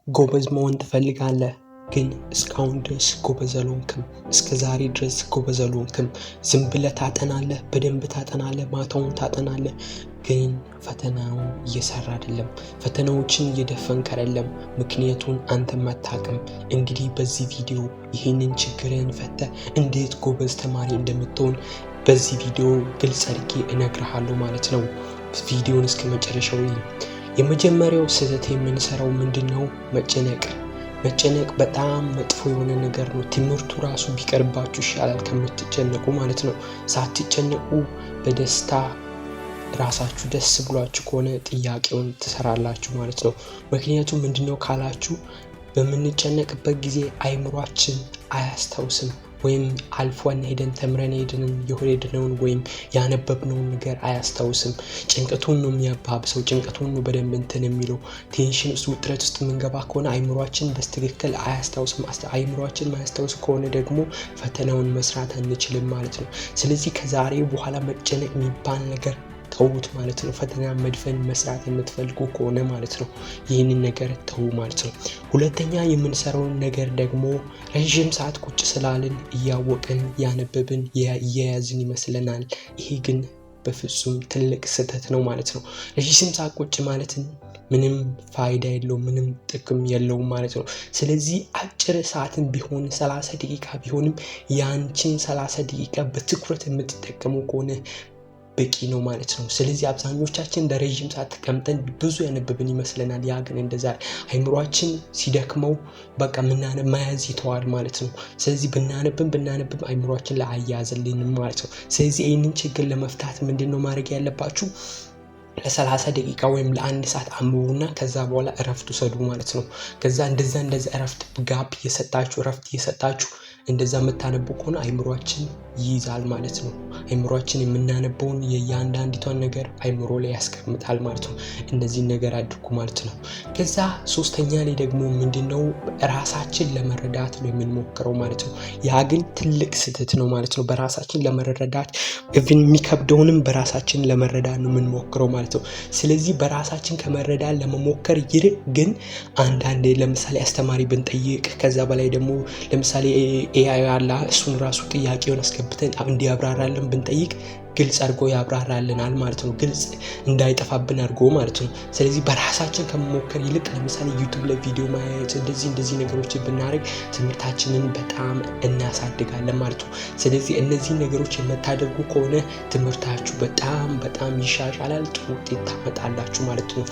ጎበዝ መሆን ትፈልጋለህ? ግን እስካሁን ድረስ ጎበዝ አልሆንክም። እስከ ዛሬ ድረስ ጎበዝ አልሆንክም። ዝም ብለህ ታጠናለህ፣ በደንብ ታጠናለህ፣ ማታውን ታጠናለህ። ግን ፈተናው እየሰራ አይደለም። ፈተናዎችን እየደፈንክ አይደለም። ምክንያቱን አንተም አታውቅም። እንግዲህ በዚህ ቪዲዮ ይህንን ችግርህን ፈተህ እንዴት ጎበዝ ተማሪ እንደምትሆን በዚህ ቪዲዮ ግልጽ አድርጌ እነግርሃለሁ ማለት ነው። ቪዲዮውን እስከ መጨረሻው የመጀመሪያው ስህተት የምንሰራው ምንድነው? መጨነቅ በጣም መጥፎ የሆነ ነገር ነው። ትምህርቱ ራሱ ቢቀርባችሁ ይሻላል ከምትጨነቁ ማለት ነው። ሳትጨነቁ በደስታ ራሳችሁ ደስ ብሏችሁ ከሆነ ጥያቄውን ትሰራላችሁ ማለት ነው። ምክንያቱም ምንድነው ካላችሁ በምንጨነቅበት ጊዜ አይምሯችን አያስታውስም ወይም አልፎን ሄደን ተምረን የሄድነውን ወይም ያነበብነውን ነገር አያስታውስም። ጭንቀቱን ነው የሚያባብሰው። ጭንቀቱን ነው በደንብ እንትን የሚለው። ቴንሽን ውስጥ ውጥረት ውስጥ የምንገባ ከሆነ አይምሯችን በትክክል አያስታውስም። አይምሯችን ማያስታውስ ከሆነ ደግሞ ፈተናውን መስራት አንችልም ማለት ነው። ስለዚህ ከዛሬ በኋላ መጨነቅ የሚባል ነገር ተውት ማለት ነው። ፈተና መድፈን መስራት የምትፈልጉ ከሆነ ማለት ነው ይህንን ነገር ተው ማለት ነው። ሁለተኛ የምንሰራውን ነገር ደግሞ ረጅም ሰዓት ቁጭ ስላልን እያወቅን ያነበብን እየያዝን ይመስለናል። ይሄ ግን በፍጹም ትልቅ ስህተት ነው ማለት ነው። ረጅም ሰዓት ቁጭ ማለትን ምንም ፋይዳ የለውም፣ ምንም ጥቅም የለውም ማለት ነው። ስለዚህ አጭር ሰዓትን ቢሆን 30 ደቂቃ ቢሆንም ያንቺን 30 ደቂቃ በትኩረት የምትጠቀሙ ከሆነ በቂ ነው ማለት ነው። ስለዚህ አብዛኞቻችን ለረጅም ሰዓት ተቀምጠን ብዙ ያነበብን ይመስለናል። ያ ግን እንደዛ አይምሯችን ሲደክመው በቃ መያዝ ይተዋል ማለት ነው። ስለዚህ ብናነብም አይምሯችን ላይ አያያዝልንም ማለት ነው። ስለዚህ ይህንን ችግር ለመፍታት ምንድነው ማድረግ ያለባችሁ? ለ30 ደቂቃ ወይም ለ1 ሰዓት አንብቡና ከዛ በኋላ እረፍት ውሰዱ ማለት ነው። ከዛ እንደዛ እረፍት ጋፕ እየሰጣችሁ እንደዛ የምታነቡ ከሆነ አይምሯችን ይይዛል ማለት ነው። አይምሯችን የምናነበውን የእያንዳንዲቷን ነገር አይምሮ ላይ ያስቀምጣል ማለት ነው። እነዚህን ነገር አድርጉ ማለት ነው። ከዛ ሶስተኛ ላይ ደግሞ ምንድነው ራሳችን ለመረዳት ነው የምንሞክረው ማለት ነው። ያ ግን ትልቅ ስህተት ነው ማለት ነው። በራሳችን ለመረዳት የሚከብደውንም በራሳችን ለመረዳት ነው የምንሞክረው ማለት ነው። ስለዚህ በራሳችን ከመረዳት ለመሞከር ይልቅ ግን አንዳንዴ ለምሳሌ አስተማሪ ብንጠይቅ ከዛ በላይ ደግሞ ለምሳሌ ኤአይ አለ እሱን ራሱ ጥያቄውን አስገብተን እንዲያብራራልን ብንጠይቅ ግልጽ አድርጎ ያብራራልናል ማለት ነው። ግልጽ እንዳይጠፋብን አድርጎ ማለት ነው። ስለዚህ በራሳችን ከመሞከር ይልቅ ለምሳሌ ዩቲዩብ ላይ ቪዲዮ ማየት እንደዚህ ነገሮችን ብናደርግ ትምህርታችንን በጣም እናሳድጋለን ማለት ነው። ስለዚህ እነዚህ ነገሮች የምታደርጉ ከሆነ ትምህርታችሁ በጣም ይሻሻላል፣ ጥሩ ውጤት ታመጣላችሁ ማለት ነው።